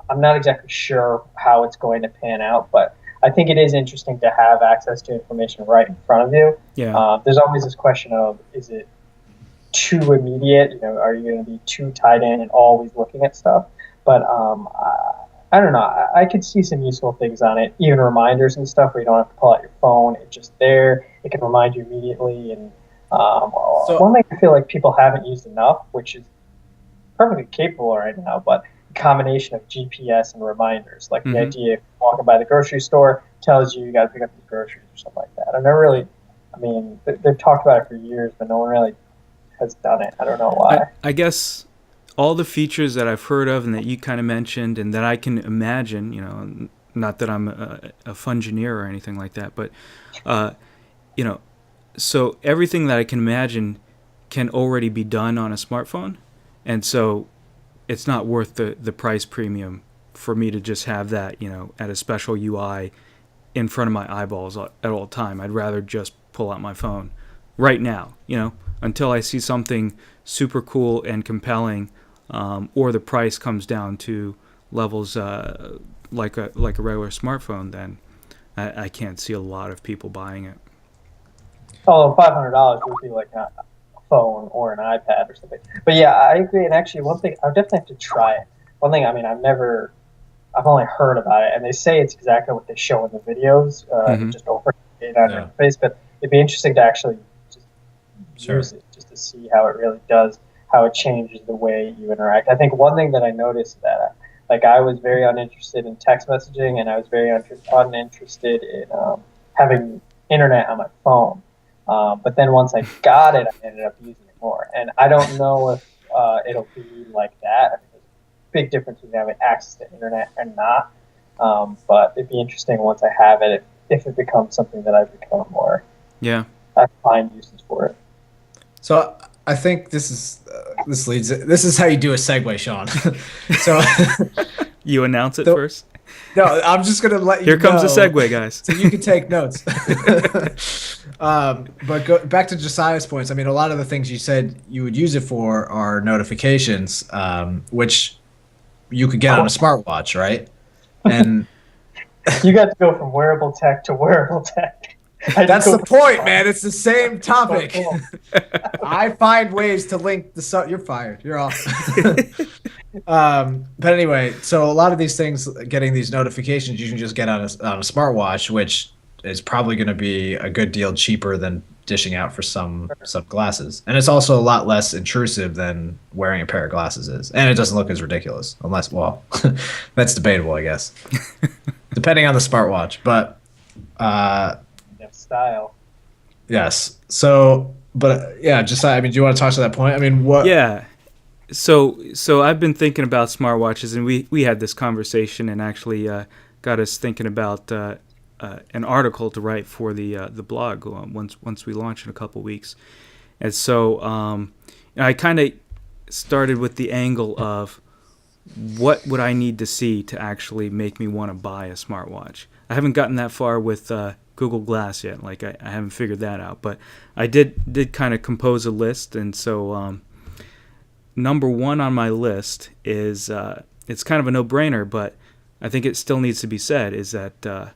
I'm not exactly sure how it's going to pan out, but I think it is interesting to have access to information right in front of you. Yeah. There's always this question of, is it too immediate? Are you going to be too tied in and always looking at stuff? But I don't know. I could see some useful things on it, even reminders and stuff where you don't have to pull out your phone. It's just there. It can remind you immediately. And So one thing I feel like people haven't used enough, which is perfectly capable right now, but a combination of GPS and reminders, like the Hmm. idea of walking by the grocery store tells you got to pick up these groceries or something like that. I've never really, I mean, they've talked about it for years, but no one really has done it. I don't know why. I guess all the features that I've heard of and that you kind of mentioned and that I can imagine, not that I'm a fungineer or anything like that, but, uh, you know, so everything that I can imagine can already be done on a smartphone. And so it's not worth the price premium for me to just have that, at a special UI in front of my eyeballs at all time. I'd rather just pull out my phone right now, until I see something super cool and compelling, or the price comes down to levels like a regular smartphone, then I can't see a lot of people buying it. Oh, $500 would be like a phone or an iPad or something. But yeah, I agree. And actually, one thing I would definitely have to try it. One thing, I mean, I've only heard about it, and they say it's exactly what they show in the videos, just over it on your face. But it'd be interesting to actually just use it, just to see how it really does, how it changes the way you interact. I think one thing that I noticed that, like, I was very uninterested in text messaging, and I was very uninterested in having internet on my phone. But then once I got it, I ended up using it more. And I don't know if it'll be like that. I mean, there's a big difference between having access to internet and not. But it'd be interesting once I have it, if it becomes something that I become more. Yeah. I find uses for it. So I think this is how you do a segue, Sean. So you announce it first. No, I'm just gonna let you. Here comes the segue, guys. So you can take notes. But back to Josiah's points. I mean, a lot of the things you said you would use it for are notifications, which you could get on a smartwatch, right? And you got to go from wearable tech to wearable tech. That's the point, man. It's the same topic. I find ways to link the. You're fired. You're off. But anyway, so a lot of these things, getting these notifications, you can just get on a smartwatch, which is probably going to be a good deal cheaper than dishing out for some glasses, and it's also a lot less intrusive than wearing a pair of glasses is, and it doesn't look as ridiculous, unless, well, that's debatable, I guess, depending on the smartwatch. But style. Yes. So, but yeah, just I mean, do you want to talk to that point? I mean, what? Yeah. So I've been thinking about smartwatches, and we had this conversation, and actually got us thinking about an article to write for the blog once we launch in a couple weeks. And so I kind of started with the angle of what would I need to see to actually make me want to buy a smartwatch. I haven't gotten that far with Google Glass yet. Like I haven't figured that out, but I did kind of compose a list, and so number one on my list is it's kind of a no-brainer, but I think it still needs to be said, is that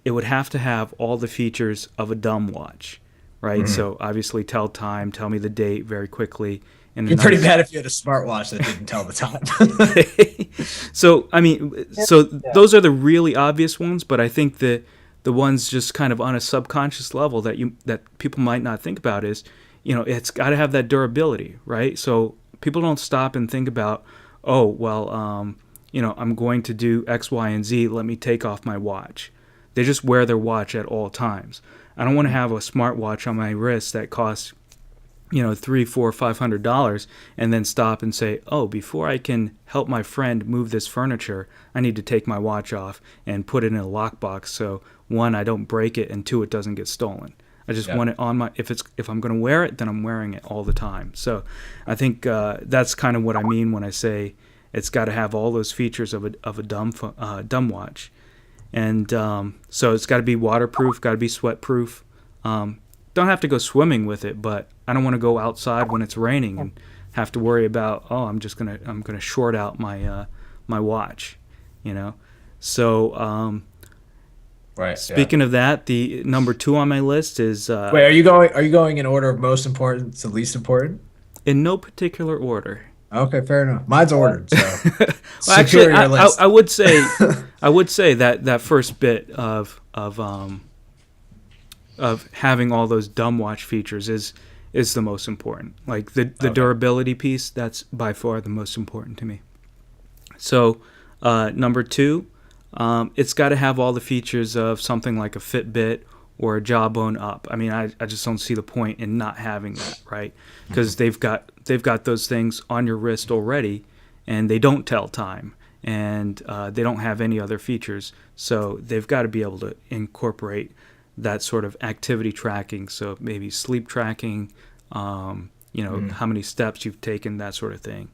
it would have to have all the features of a dumb watch, right? Mm-hmm. So obviously tell time, tell me the date very quickly. And you're pretty bad if you had a smartwatch that didn't tell the time. So I mean, those are the really obvious ones, but I think the ones just kind of on a subconscious level that people might not think about is, it's got to have that durability, right? So people don't stop and think about, oh, well, I'm going to do X, Y, and Z. Let me take off my watch. They just wear their watch at all times. I don't want to have a smartwatch on my wrist that costs, $300, $400, $500, and then stop and say, oh, before I can help my friend move this furniture, I need to take my watch off and put it in a lockbox. So one, I don't break it, and two, it doesn't get stolen. I just want it on my. If I'm going to wear it, then I'm wearing it all the time. So I think that's kind of what I mean when I say it's got to have all those features of a dumb watch, and so it's got to be waterproof, got to be sweat proof. Don't have to go swimming with it, but I don't want to go outside when it's raining and have to worry about, I'm gonna short out my my watch, So right. Speaking of that, the number 2 on my list is wait, are you going in order of most important to least important? In no particular order. Okay, fair enough. Mine's ordered, so well, actually, I would say that first bit of having all those dumb watch features is the most important. Like the durability piece, that's by far the most important to me. So number 2, it's got to have all the features of something like a Fitbit or a Jawbone Up. I mean, I just don't see the point in not having that, right? Because they've got those things on your wrist already, and they don't tell time, and they don't have any other features. So they've got to be able to incorporate that sort of activity tracking. So maybe sleep tracking, how many steps you've taken, that sort of thing.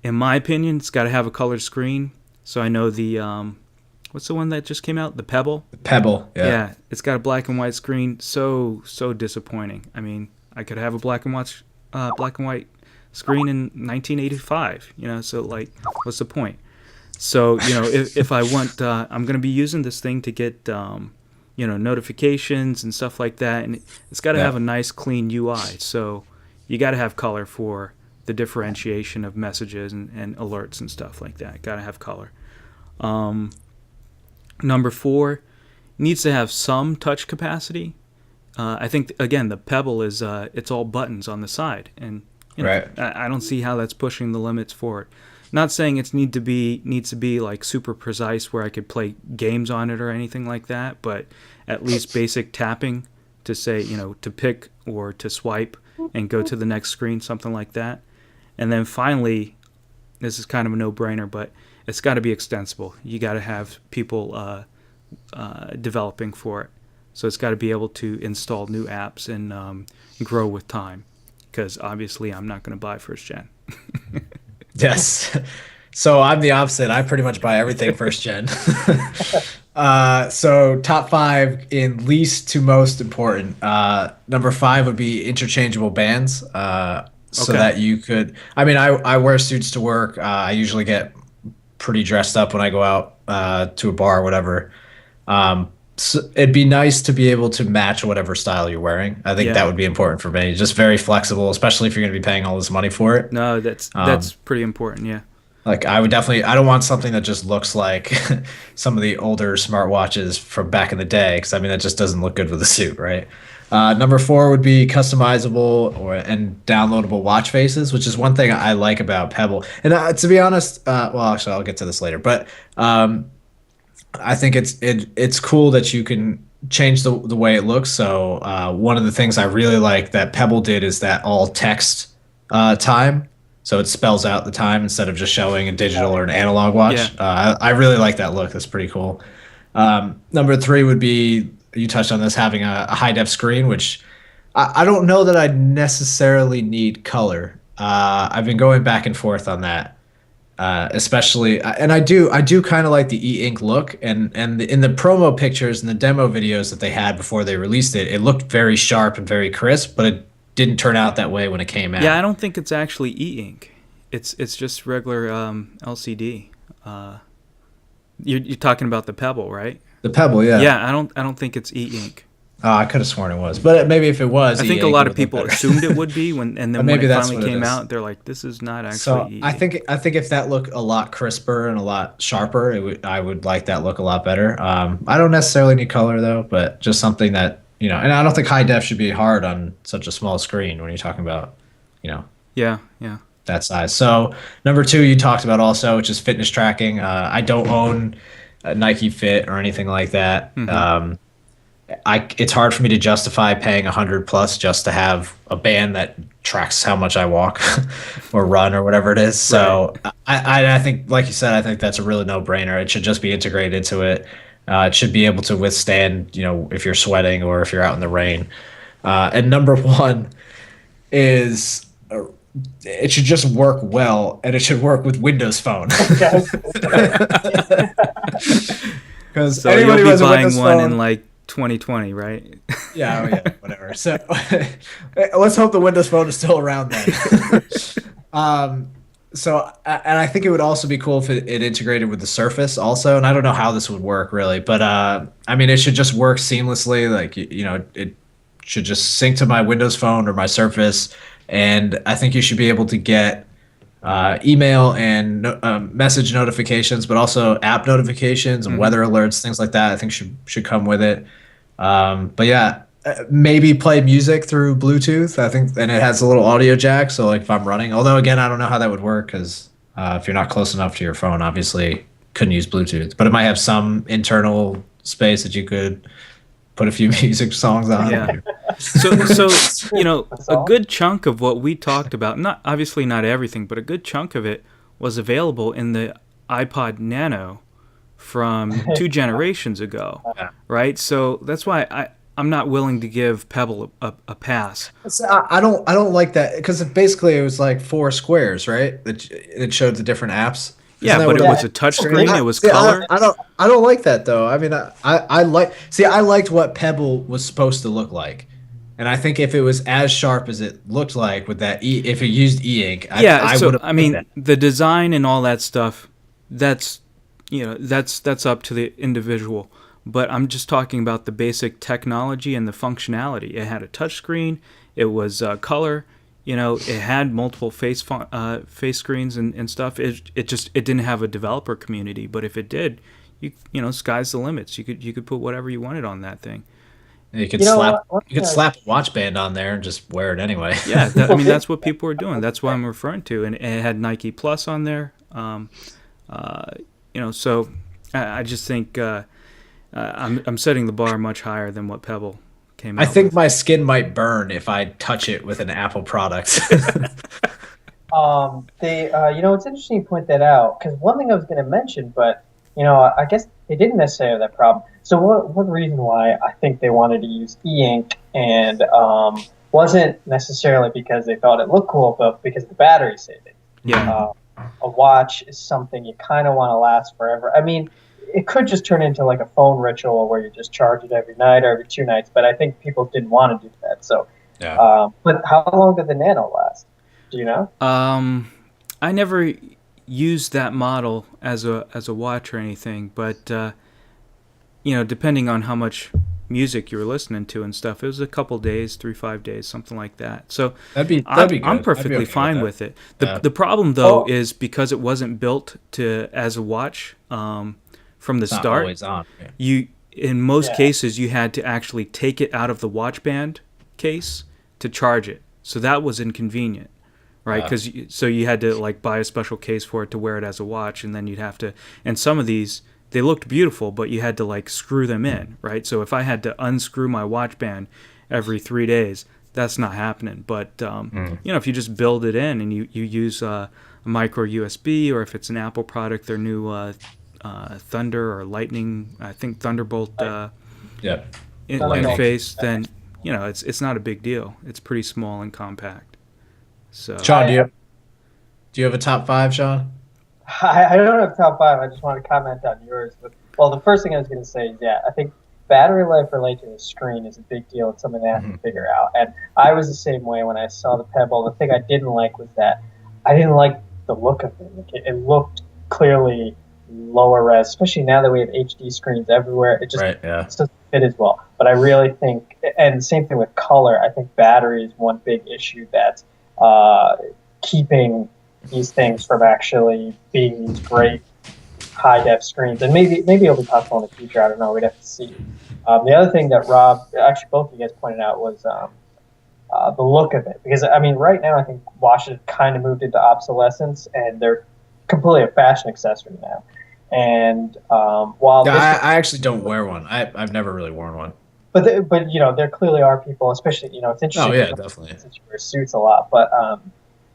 In my opinion, it's got to have a colored screen. So I know the what's the one that just came out? The Pebble. The Pebble. Yeah. Yeah, it's got a black and white screen. So disappointing. I mean, I could have a black and white screen in 1985. So like, what's the point? So, if I want, I'm going to be using this thing to get, notifications and stuff like that. And it's got to have a nice, clean UI. So you got to have color for the differentiation of messages and alerts and stuff like that. Got to have color. Number 4, needs to have some touch capacity. I think, again, the Pebble is, it's all buttons on the side. And I don't see how that's pushing the limits for it. Not saying it needs to be like super precise where I could play games on it or anything like that, but at least basic tapping to say, to pick or to swipe and go to the next screen, something like that. And then finally, this is kind of a no-brainer, but it's got to be extensible. You got to have people developing for it. So it's got to be able to install new apps and grow with time, because obviously I'm not going to buy first gen. Yes. So I'm the opposite. I pretty much buy everything first gen. So top 5 in least to most important. Number 5 would be interchangeable bands. So that you could, I wear suits to work. I usually get pretty dressed up when I go out to a bar or whatever. So it'd be nice to be able to match whatever style you're wearing. I think that would be important for me. Just very flexible, especially if you're going to be paying all this money for it. No, that's pretty important, yeah. Like I don't want something that just looks like some of the older smartwatches from back in the day, because that just doesn't look good with a suit, right? Number 4 would be customizable and downloadable watch faces, which is one thing I like about Pebble. And to be honest, well, actually, I'll get to this later, but I think it's cool that you can change the way it looks. So one of the things I really like that Pebble did is that all text time. So it spells out the time instead of just showing a digital or an analog watch. Yeah. I really like that look. That's pretty cool. Number 3 would be, you touched on this, having a high def screen, which I don't know that I necessarily need color. I've been going back and forth on that. Especially, and I do kind of like the e-ink look, and in the promo pictures and the demo videos that they had before they released it, it looked very sharp and very crisp, but it didn't turn out that way when it came out. Yeah, I don't think it's actually e-ink. It's just regular LCD. You're talking about the Pebble, right? The Pebble, yeah. Yeah, I don't think it's e-ink. Oh, I could have sworn it was, but maybe if it was, I think a lot of people assumed it would be and then when it finally came out, they're like, "This is not actually." So I think if that looked a lot crisper and a lot sharper, I would like that look a lot better. I don't necessarily need color though, but just something that and I don't think high def should be hard on such a small screen when you're talking about, Yeah. that size. So number 2, you talked about also, which is fitness tracking. I don't own a Nike Fit or anything like that. Mm-hmm. It's hard for me to justify paying $100+ just to have a band that tracks how much I walk or run or whatever it is. So I think, like you said, I think that's a really no-brainer. It should just be integrated into it. It should be able to withstand, if you're sweating or if you're out in the rain. And number 1 is it should just work well, and it should work with Windows Phone. Because so you'll be buying one in like 2020, right? Yeah, whatever. So let's hope the Windows Phone is still around then. So, and I think it would also be cool if it integrated with the Surface also. And I don't know how this would work really, but it should just work seamlessly. Like, it should just sync to my Windows Phone or my Surface. And I think you should be able to get email and message notifications, but also app notifications and weather alerts, things like that. I think should come with it. But yeah, maybe play music through Bluetooth. I think, and it has a little audio jack. So like if I'm running, although again, I don't know how that would work because if you're not close enough to your phone, obviously couldn't use Bluetooth. But it might have some internal space that you could put a few music songs on. Yeah. So a good chunk of what we talked about, not everything, but a good chunk of it was available in the iPod Nano from 2 generations ago, right? So that's why I'm not willing to give Pebble a pass. I don't like that because basically it was like 4 squares, right? It showed the different apps. Yeah, but it was a touch screen. It was color. I don't like that though. I liked what Pebble was supposed to look like, and I think if it was as sharp as it looked like with that, if it used e-ink, the design and all that stuff, that's that's up to the individual. But I'm just talking about the basic technology and the functionality. It had a touchscreen. It was color. It had multiple face screens and stuff. It didn't have a developer community. But if it did, sky's the limits. You could put whatever you wanted on that thing. You could slap a watch band on there and just wear it anyway. Yeah, that's what people were doing. That's what I'm referring to. And it had Nike Plus on there. So I just think I'm setting the bar much higher than what Pebble came out I think with. my skin might burn if I touch it with an Apple product. It's interesting you point that out, because one thing I was going to mention, but I guess they didn't necessarily have that problem. So one reason why I think they wanted to use e-ink and wasn't necessarily because they thought it looked cool, but because of the battery saving. Yeah. A watch is something you kind of want to last forever. I mean, it could just turn into like a phone ritual where you just charge it every night or every 2 nights, but I think people didn't want to do that. So, Yeah. But how long did the Nano last? Do you know? I never used that model as a watch or anything, but depending on how much music you were listening to and stuff, it was a couple days, 3-5 days, something like that. So that'd be good. I'm perfectly okay fine with it. Yeah. The problem though is because it wasn't built as a watch from the It's not start. always on. Yeah. You in most cases you had to actually take it out of the watch band case to charge it, so that was inconvenient, right? Because so you had to like buy a special case for it to wear it as a watch, and then you'd have to. And some of these, they looked beautiful, but you had to like screw them in, right? So if I had to unscrew my watch band every 3 days, that's not happening. But if you just build it in and you use a micro USB, or if it's an Apple product, their new Thunder or Lightning, I think Thunderbolt interface, then it's not a big deal. It's pretty small and compact. So Sean, do you have a top 5, Sean? I don't have top 5. I just want to comment on yours. But, well, the first thing I was going to say is, I think battery life related to the screen is a big deal. It's something they have to figure out. And I was the same way when I saw the Pebble. The thing I didn't like was that I didn't like the look of it. Like, it looked clearly lower res, especially now that we have HD screens everywhere. It just doesn't fit as well. But I really think, and the same thing with color, I think battery is one big issue that's keeping these things from actually being these great high def screens. And maybe it'll be possible in the future. I don't know. We'd have to see. The other thing that Rob, actually both of you guys pointed out, was the look of it. Because, I mean, right now I think watches have kind of moved into obsolescence, and they're completely a fashion accessory now. And while I actually don't wear one. I've never really worn one. But there clearly are people, especially it's interesting. Oh yeah, definitely. Since you wear suits a lot, but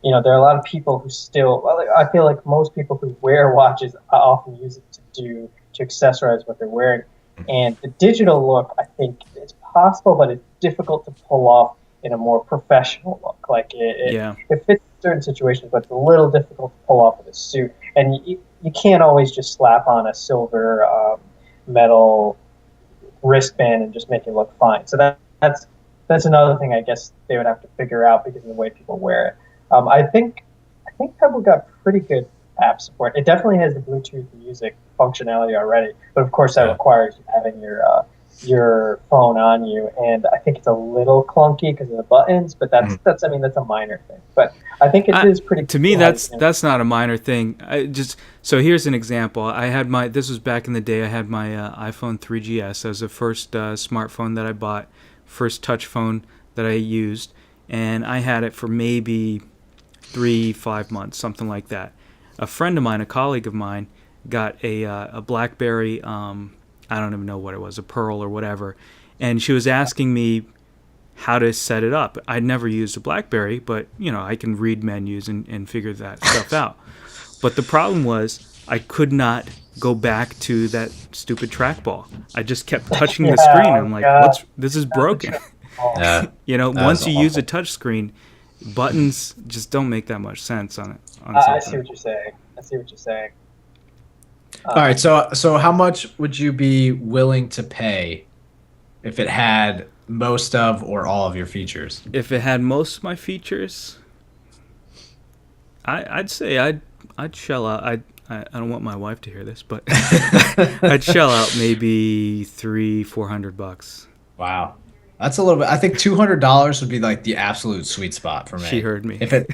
there are a lot of people who still. Well, I feel like most people who wear watches often use it to accessorize what they're wearing. And the digital look, I think it's possible, but it's difficult to pull off in a more professional look. Like it fits in certain situations, but it's a little difficult to pull off with a suit. And you can't always just slap on a silver metal wristband and just make it look fine. So that's another thing I guess they would have to figure out because of the way people wear it. I think Pebble got pretty good app support. It definitely has the Bluetooth music functionality already, but of course that requires you having your phone on you, and I think it's a little clunky because of the buttons, but that's a minor thing. But I think it is pretty. To me, that's not a minor thing. So here's an example. This was back in the day. I had my iPhone 3GS as the first smartphone that I bought, first touch phone that I used, and I had it for maybe 3-5 months, something like that. A friend of mine, a colleague of mine, got a BlackBerry. I don't even know what it was, a Pearl or whatever. And she was asking me how to set it up. I'd never used a BlackBerry, but, I can read menus and figure that stuff out. But the problem was I could not go back to that stupid trackball. I just kept touching the screen. I'm like, this is broken. Once you use a touch screen, buttons just don't make that much sense on it. I see what you're saying. All right, so how much would you be willing to pay if it had most of or all of your features? If it had most of my features, I'd say I'd shell out. I don't want my wife to hear this, but I'd shell out maybe $300-400. Wow. That's a little bit. I think $200 would be like the absolute sweet spot for me. She heard me. If it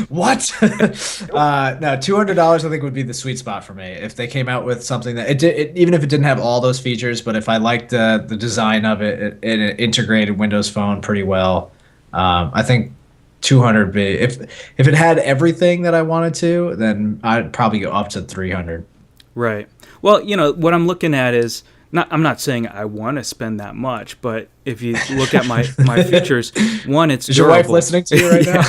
what? No, $200 I think would be the sweet spot for me. If they came out with something that even if it didn't have all those features, but if I liked the design of it, it integrated Windows Phone pretty well. I think 200 be if it had everything that I wanted to, then I'd probably go up to 300. Right. Well, what I'm looking at is I'm not saying I want to spend that much, but if you look at my features, one, it's Is durable. your wife listening to you right now?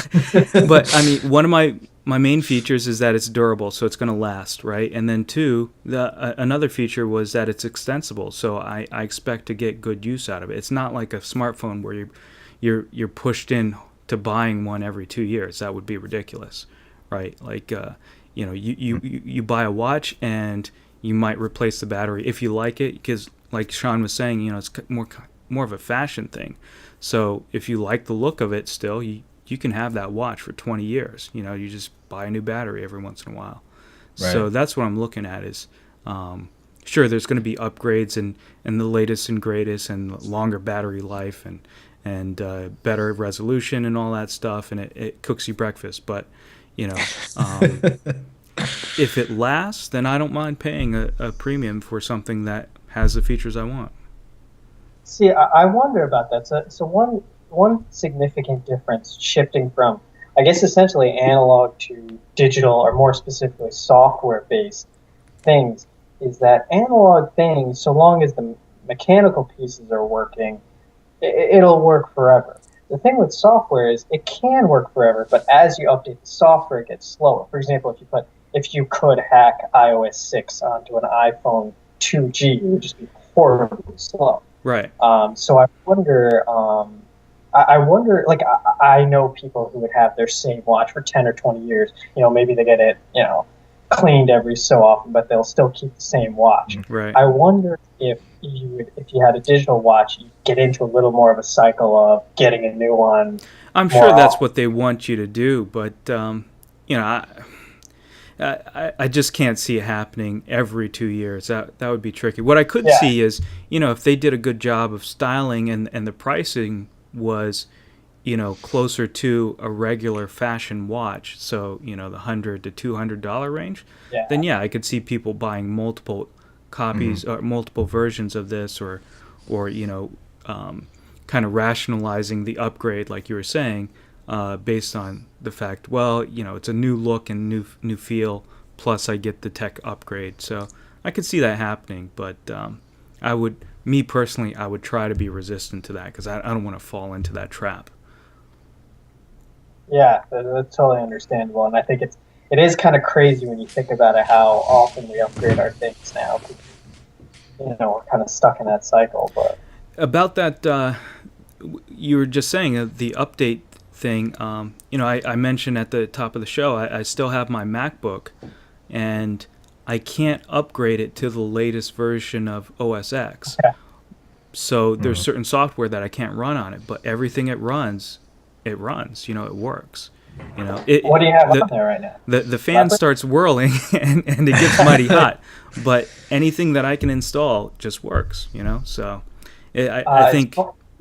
But I mean, one of my main features is that it's durable, so it's going to last, right? And then two, another feature was that it's extensible, so I expect to get good use out of it. It's not like a smartphone where you're pushed in to buying one every 2 years. That would be ridiculous, right? Like you buy a watch and you might replace the battery if you like it, because like Sean was saying, it's more of a fashion thing. So if you like the look of it still, you can have that watch for 20 years. You just buy a new battery every once in a while. Right. So that's what I'm looking at is, sure, there's going to be upgrades and the latest and greatest and longer battery life and better resolution and all that stuff, and it cooks you breakfast. But, if it lasts, then I don't mind paying a premium for something that has the features I want. See, I wonder about that. So one significant difference shifting from, I guess, essentially analog to digital, or more specifically software-based things, is that analog things, so long as the mechanical pieces are working, it'll work forever. The thing with software is it can work forever, but as you update the software, it gets slower. For example, if you could hack iOS 6 onto an iPhone 2G, it would just be horribly slow. Right. So I wonder, like, I know people who would have their same watch for 10 or 20 years. Maybe they get it, cleaned every so often, but they'll still keep the same watch. Right. I wonder if you had a digital watch, you'd get into a little more of a cycle of getting a new one. I'm sure that's what they want you to do, but I just can't see it happening every 2 years. That would be tricky. What I could see is, if they did a good job of styling and the pricing was, closer to a regular fashion watch, so, the $100 to $200 range, then I could see people buying multiple copies or multiple versions of this, or kind of rationalizing the upgrade, like you were saying, based on the fact, it's a new look and new feel, plus I get the tech upgrade. So I could see that happening, but I would try to be resistant to that, because I don't want to fall into that trap. Yeah, that's totally understandable, and I think it is kind of crazy when you think about it, how often we upgrade our things now. We're kind of stuck in that cycle. But about that, you were just saying the update thing. I mentioned at the top of the show, I still have my MacBook, and I can't upgrade it to the latest version of OS X. Okay. So there's certain software that I can't run on it, but everything it runs. It works. What do you have on there right now? The fan starts whirling and it gets mighty hot, but anything that I can install just works. So I think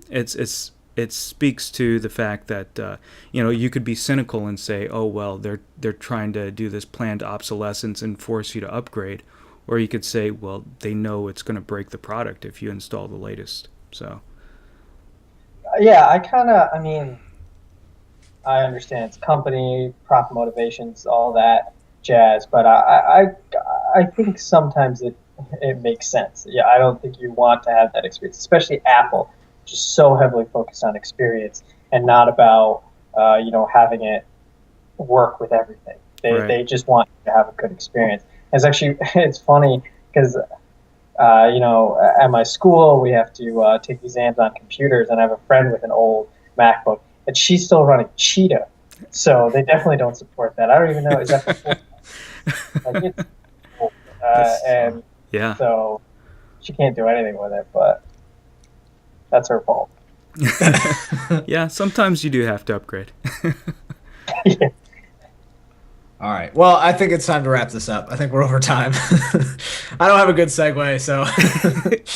it speaks to the fact that you could be cynical and say, oh well, they're trying to do this planned obsolescence and force you to upgrade, or you could say, well, they know it's going to break the product if you install the latest. So yeah, I understand it's company, profit motivations, all that jazz, but I think sometimes it makes sense. Yeah, I don't think you want to have that experience, especially Apple, just so heavily focused on experience and not about having it work with everything. They just want you to have a good experience. It's funny because at my school we have to take exams on computers, and I have a friend with an old MacBook. And she's still running Cheetah, so they definitely don't support that. I don't even know, is that it's cool. And so she can't do anything with it, but that's her fault. Yeah, sometimes you do have to upgrade. Yeah. All right. Well, I think it's time to wrap this up. I think we're over time. I don't have a good segue, so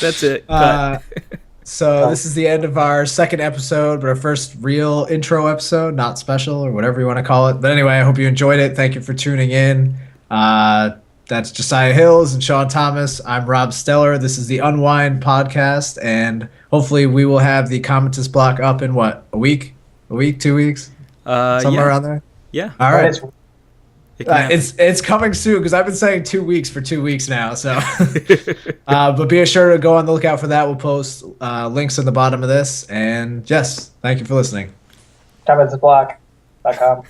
That's it. uh, Cut. so this is the end of our second episode, but our first real intro episode, not special or whatever you want to call it. But anyway, I hope you enjoyed it. Thank you for tuning in. That's Josiah Hills and Sean Thomas. I'm Rob Steller. This is the Unwind podcast, and hopefully we will have the Commentist block up in what, a week, 2 weeks, somewhere around there. Yeah. All right. It's It's coming soon because I've been saying 2 weeks for 2 weeks now. So, but be sure to go on the lookout for that. We'll post links in the bottom of this. And yes, thank you for listening. Commentistblock.com.